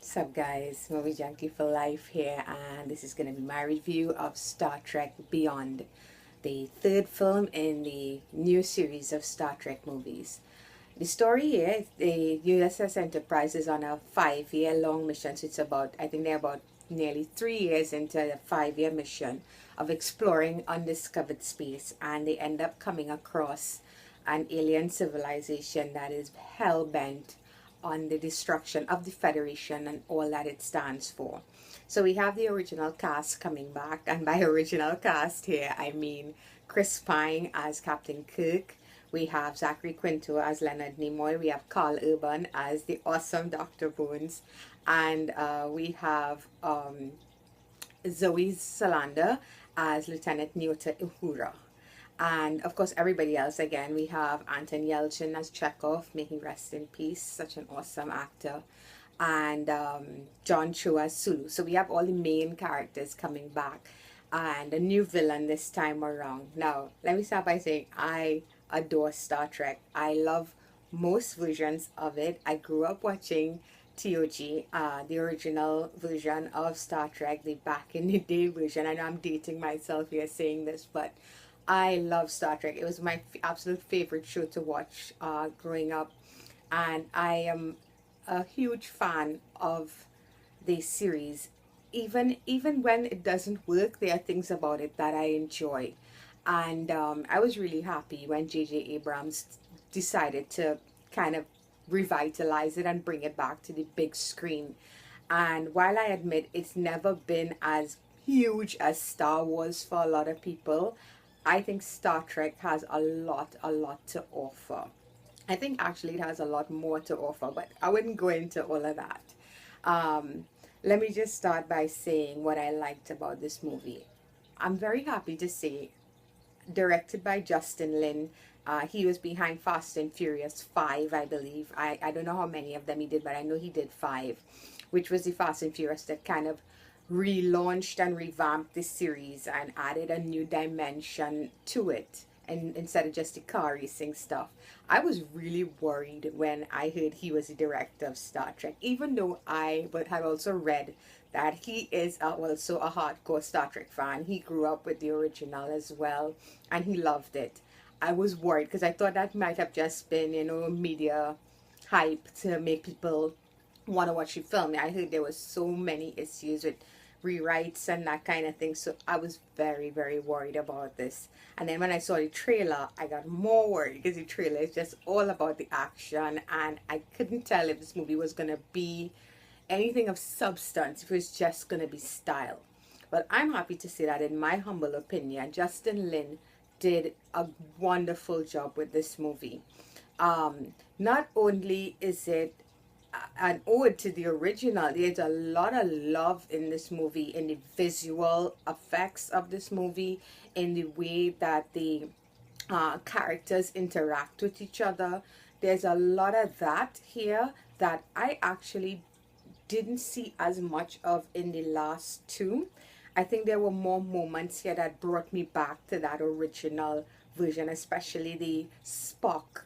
Sup guys, Movie Junkie for Life here, and this is going to be my review of Star Trek Beyond, the third film in the new series of Star Trek movies. The story here is the USS Enterprise is on a 5-year long mission, so it's about, I think they're about nearly 3 years into the 5-year mission of exploring undiscovered space, and they end up coming across an alien civilization that is hell bent on the destruction of the Federation and all that it stands for. So we have the original cast coming back, and by original cast here I mean Chris Pine as Captain Kirk. We have Zachary Quinto as Leonard Nimoy. We have Carl Urban as the awesome Dr. Bones, and we have Zoe Saldana as Lieutenant Nyota Uhura. And of course, everybody else again. We have Anton Yelchin as Chekhov, may he rest in peace, such an awesome actor. And John Cho as Sulu. So we have all the main characters coming back, and a new villain this time around. Now, let me start by saying I adore Star Trek. I love most versions of it. I grew up watching TOG, the original version of Star Trek, the back in the day version. I know I'm dating myself here saying this, but I love Star Trek. It was my absolute favorite show to watch growing up, and I am a huge fan of the series. Even when it doesn't work, there are things about it that I enjoy, and I was really happy when J.J. Abrams decided to kind of revitalize it and bring it back to the big screen. And while I admit it's never been as huge as Star Wars for a lot of people, I think Star Trek has a lot to offer. I think actually it has a lot more to offer, but I wouldn't go into all of that. Let me just start by saying what I liked about this movie. I'm very happy to say, directed by Justin Lin. He was behind Fast and Furious 5, I believe. I don't know how many of them he did, but I know he did 5, which was the Fast and Furious that kind of relaunched and revamped this series and added a new dimension to it, and instead of just the car racing stuff. I was really worried when I heard he was the director of Star Trek, even though I had also read that he is also a hardcore Star Trek fan. He grew up with the original as well, and he loved it. I was worried because I thought that might have just been, media hype to make people want to watch the film. I heard there was so many issues with rewrites and that kind of thing, so I was very worried about this. And then when I saw the trailer, I got more worried because the trailer is just all about the action, and I couldn't tell if this movie was going to be anything of substance, if it was just going to be style. But I'm happy to say that, in my humble opinion, Justin Lin did a wonderful job with this movie. Not only is it an ode to the original, there's a lot of love in this movie, in the visual effects of this movie, in the way that the characters interact with each other. There's a lot of that here that I actually didn't see as much of in the last two. I think there were more moments here that brought me back to that original version, especially the Spock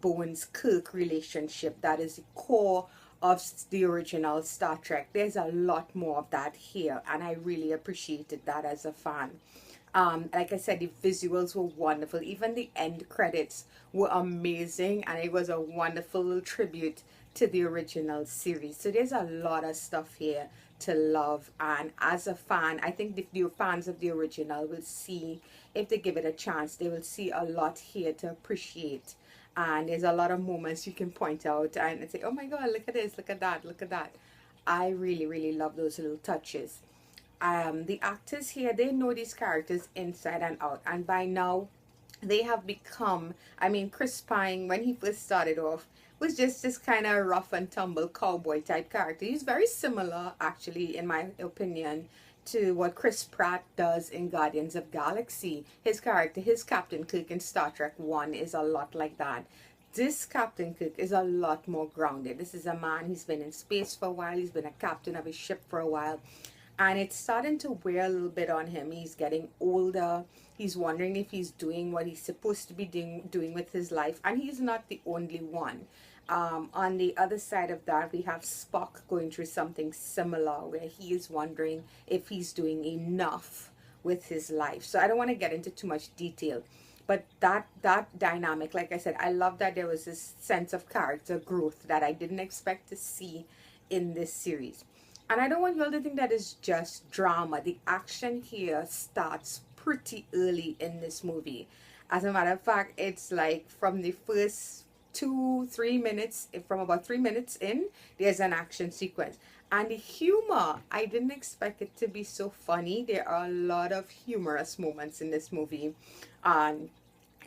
Bones Kirk relationship. That is the core of the original Star Trek. There's a lot more of that here, and I really appreciated that as a fan. Like I said, the visuals were wonderful. Even the end credits were amazing, and it was a wonderful tribute to the original series. So there's a lot of stuff here to love, and as a fan, I think if you're fans of the original will see, if they give it a chance, they will see a lot here to appreciate. And there's a lot of moments you can point out and say, oh my god, look at this, look at that, look at that. I really love those little touches. The actors here, they know these characters inside and out, and by now they have become, I mean, Chris Pine, when he first started off, was just this kind of rough and tumble cowboy type character. He's very similar, actually, in my opinion, to what Chris Pratt does in Guardians of Galaxy. His character, his Captain Kirk in Star Trek 1 is a lot like that. This Captain Kirk is a lot more grounded. This is a man, he's been in space for a while, he's been a captain of a ship for a while, and it's starting to wear a little bit on him. He's getting older. He's wondering if he's doing what he's supposed to be doing with his life, and he's not the only one. On the other side of that, we have Spock going through something similar where he is wondering if he's doing enough with his life. So I don't want to get into too much detail, but that dynamic, like I said, I love that there was this sense of character growth that I didn't expect to see in this series. And I don't want you all to think that it's just drama. The action here starts pretty early in this movie. As a matter of fact, it's like from the first 2-3 minutes, from about 3 minutes in, there's an action sequence. And the humor, I didn't expect it to be so funny. There are a lot of humorous moments in this movie.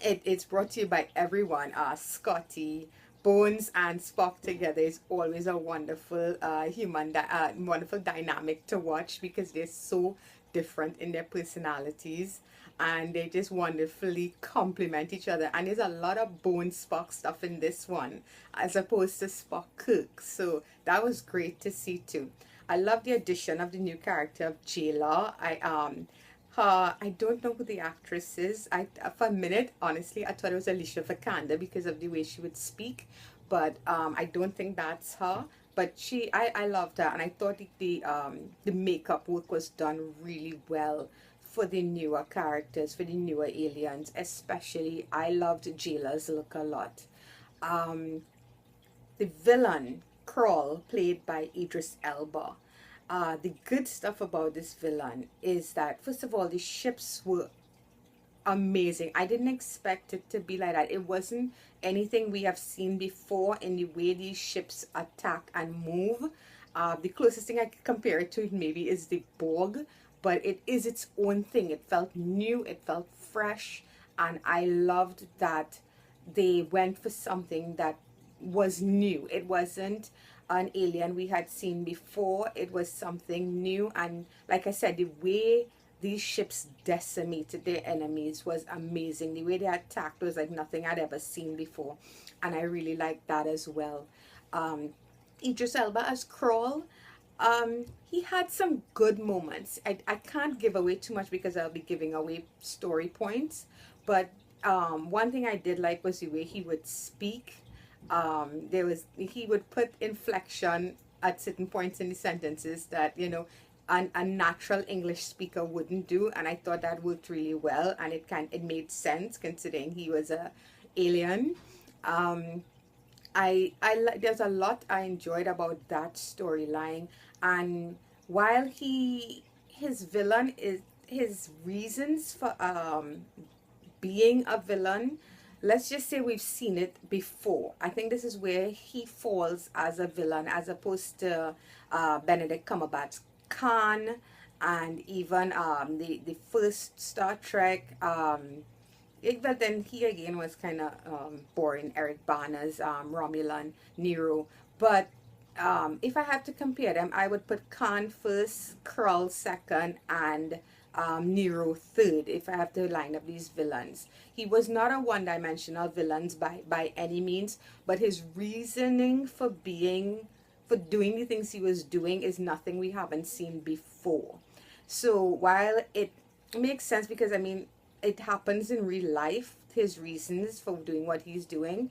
It's brought to you by everyone. Scotty, Bones, and Spock together is always a wonderful wonderful dynamic to watch because they're so different in their personalities, and they just wonderfully complement each other. And there's a lot of Bones Spock stuff in this one as opposed to Spock Kirk, so that was great to see too. I love the addition of the new character of Jayla. I don't know who the actress is. For a minute, honestly, I thought it was Alicia Vikander because of the way she would speak, but I don't think that's her. But I loved her, and I thought the makeup work was done really well for the newer characters, for the newer aliens. Especially, I loved Jayla's look a lot. The villain, Kroll, played by Idris Elba. The good stuff about this villain is that, first of all, the ships were amazing. I didn't expect it to be like that. It wasn't anything we have seen before in the way these ships attack and move. The closest thing I could compare it to maybe is the Borg, but it is its own thing. It felt new, it felt fresh, and I loved that they went for something that was new. It wasn't an alien we had seen before. It was something new, and like I said, the way these ships decimated their enemies was amazing. The way they attacked was like nothing I'd ever seen before, and I really liked that as well. Idris Elba as Kroll, he had some good moments. I can't give away too much because I'll be giving away story points, but one thing I did like was the way he would speak. He would put inflection at certain points in the sentences that, a natural English speaker wouldn't do, and I thought that worked really well, and it made sense considering he was a alien. There's a lot I enjoyed about that storyline, and while his villain is his reasons for being a villain, let's just say we've seen it before. I think this is where he falls as a villain as opposed to Benedict Cumberbatch's Khan, and even the first Star Trek. But then he again was kind of boring. Eric Bana's Romulan Nero. But if I had to compare them, I would put Khan first, Krull second, and Nero third if I have to line up these villains. He was not a one-dimensional villain by any means, but his reasoning for doing the things he was doing is nothing we haven't seen before. So while it makes sense because it happens in real life, his reasons for doing what he's doing,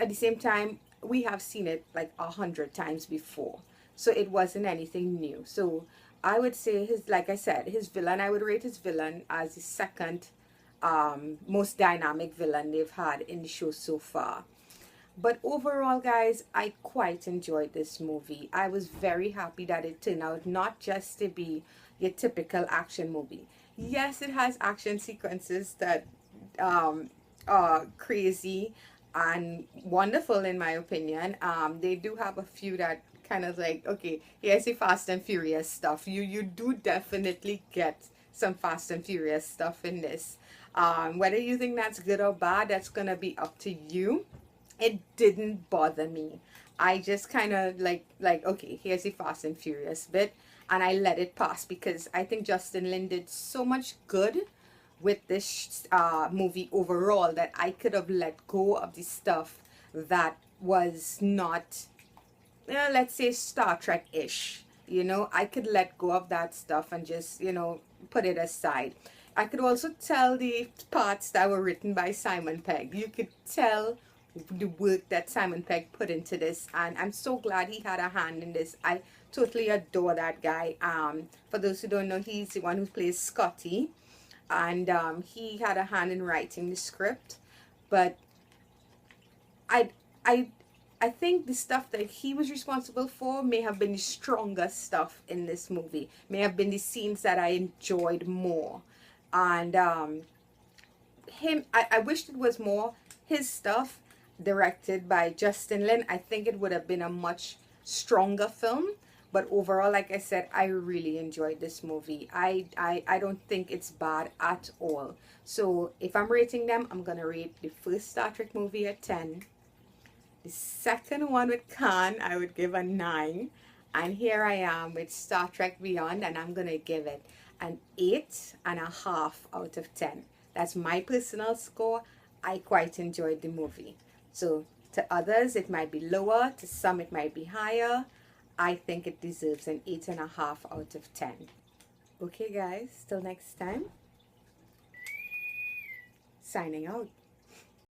at the same time we have seen it like 100 times before, so it wasn't anything new. So I would say like I said, his villain, I would rate his villain as the second most dynamic villain they've had in the show so far. But overall, guys, I quite enjoyed this movie. I was very happy that it turned out not just to be your typical action movie. Yes, it has action sequences that are crazy and wonderful in my opinion. They do have a few that kind of like, okay, here's the Fast and Furious stuff. You do definitely get some Fast and Furious stuff in this. Whether you think that's good or bad, that's gonna be up to you. It didn't bother me. I just kind of like okay, here's the Fast and Furious bit, and I let it pass because I think Justin Lin did so much good with this movie overall that I could have let go of the stuff that was not, let's say, Star Trek-ish. You know, I could let go of that stuff and just, you know, put it aside. I could also tell the parts that were written by Simon Pegg. You could tell the work that Simon Pegg put into this, and I'm so glad he had a hand in this. I totally adore that guy. For those who don't know, he's the one who plays Scotty, and he had a hand in writing the script. But I I I think the stuff that he was responsible for may have been the stronger stuff in this movie. May have been the scenes that I enjoyed more. And I wished it was more his stuff directed by Justin Lin. I think it would have been a much stronger film. But overall, like I said, I really enjoyed this movie. I don't think it's bad at all. So if I'm rating them, I'm going to rate the first Star Trek movie a 10. The second one with Khan, I would give a 9. And here I am with Star Trek Beyond, and I'm going to give it an 8.5 out of 10. That's my personal score. I quite enjoyed the movie. So to others, it might be lower. To some, it might be higher. I think it deserves an 8.5 out of 10. Okay, guys, till next time. Signing out.